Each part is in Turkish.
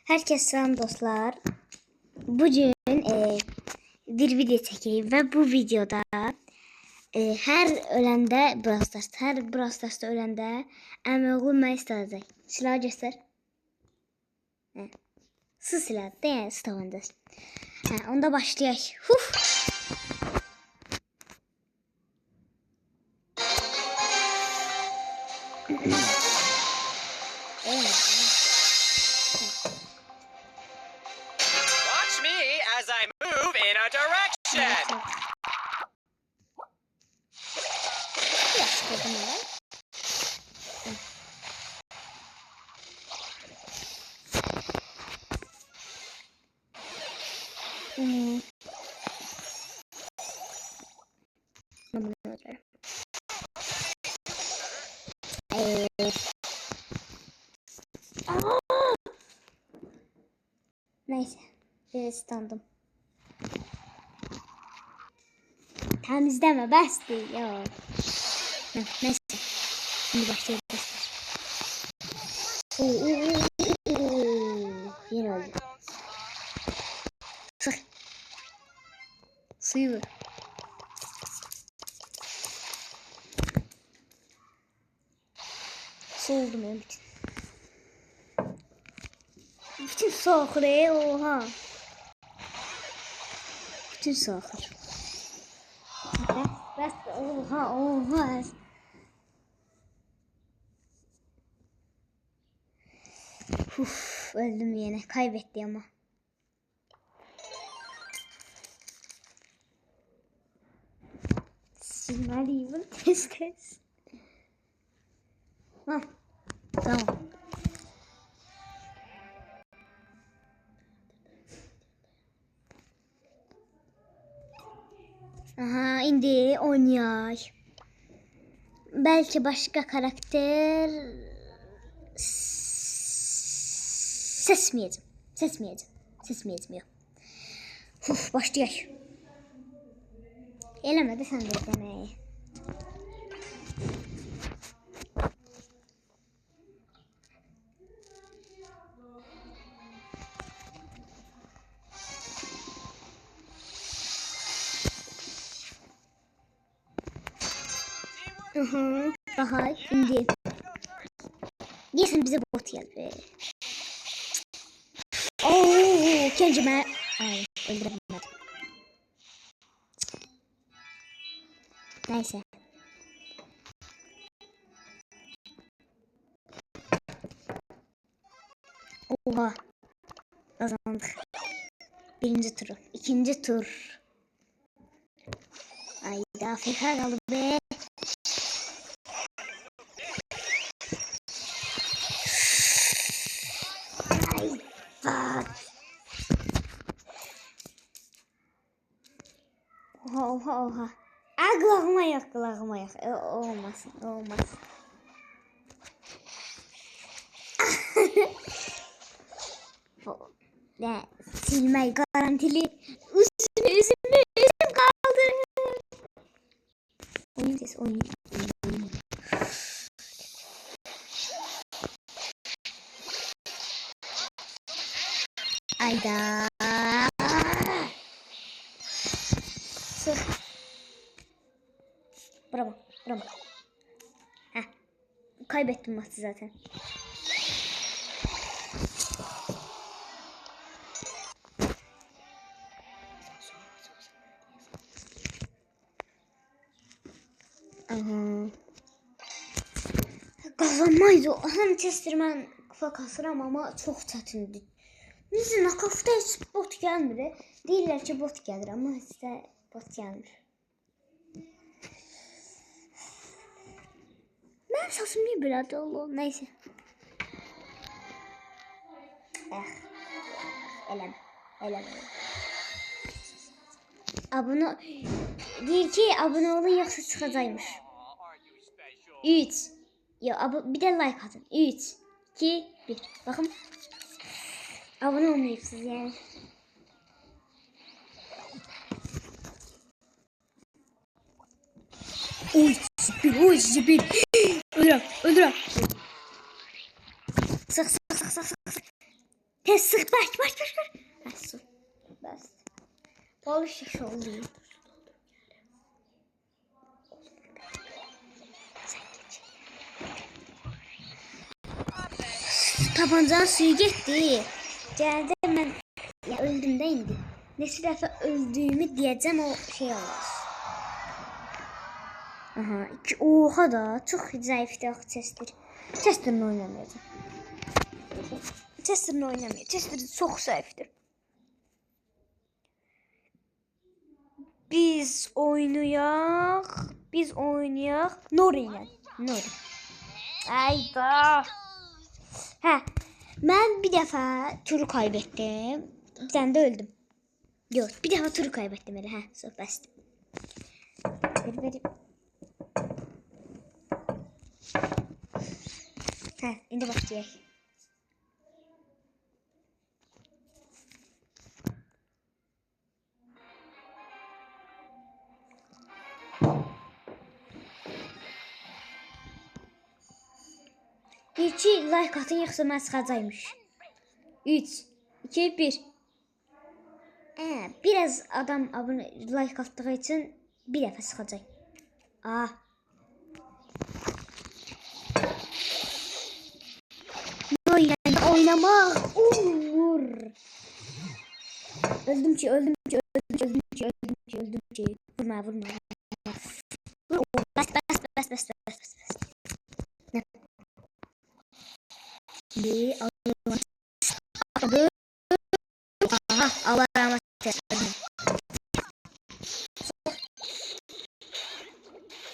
Herkes selam dostlar. Bugün bir video çekeyim ve bu videoda her öləndə Brawl Stars'da öləndə əmi mən istəyəcək. Silah göstər. Silah deyən stavanda. Onda başlayaq. Watch me as I move in a direction. Neyse, biraz standım. Temizleme, bas değil ya. Neyse, şimdi başlayabiliriz. Yine oldu. Sık. Suyu vur. Soğudum ya bütün. Bütün soğuk oha. Bütün soğuk. Bas oha. Öldüm yine. Kaybetti ama. Silmeliyim. Test. Tamam. Aha, indi oynayaq. Belki başka karakter Sesmeyeceğim yok. Başlayaq. Eləmədi sən də deməyi. Daha indi. Deyəsən bizə bot gəldi. Kendime öldüremedim. Neyse. Oha. Kazandık. Birinci turu. İkinci tur. Ayda Afrika kaldı be. Ay bak. Oha. Kulağıma yak. Olmaz. Ne? Silmeyi garantili. Üzüm kaldı. Oyun. Ayda. Sık. Bravo. Kaybettim maçı zaten. Kazanmaydı. Hem Chesterman kupa kasıram ama çok çətindir. Bizim nakafda hiç bot gelmir. Deyirlər ki bot gelir ama hiç de bot gelmir. Ben saçım niye böyle oldu? Neyse. Eleme. Abone deyir ki abone olun yoksa çıkacakmış. 3. Bir de like atın. 3, 2, 1. Bakın. Abone olmayıpsınız yani. Oy süper. Öldürəm. Sık. Tez sık baş. Ha, su. Bas. Bol şiş oldu. Tabancanın suyu getdi. Gəldi mən ya öldüm də indi. Neçə dəfə öldüyümü deyəcəm o şey olur. Aha, oha da çox zəifdir axı Chester. Chester'ın oynamayacağım. Chester'ın oynamayacağım. Chester çox zəifdir. Biz oynayaq. Nori ilə. Nori. Ayda. Hə, mən bir dəfə turu kaybetdim. Bir dənə də öldüm. Yox, bir dəfə turu kaybetdim elə. Hə, söhbətdir. Ver. Hə, indi başlayaq. Bir iki like atın yoxsa mən çıxacaqmış. 3, 2, 1. Biraz adam abone like attığı için bir dəfə çıxacaq. Oynamaq. Vur. Öldüm ki. Vurma. Bas. Bir aldım. Aha, Allah rahmet eylesin.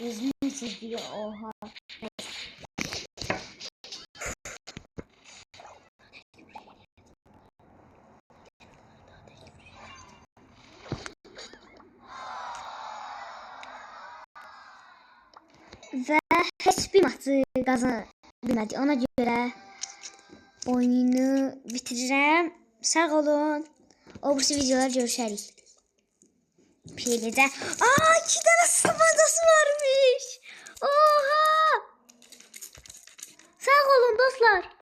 Gözünü çiziyor, oha. Ve hiçbir maçı kazanabilmedi. Ona göre oyunu bitireceğim. Sağ olun. Öbürsü videolar görüşürüz. Pilide. 2 tane tabancası varmış. Oha. Sağ olun dostlar.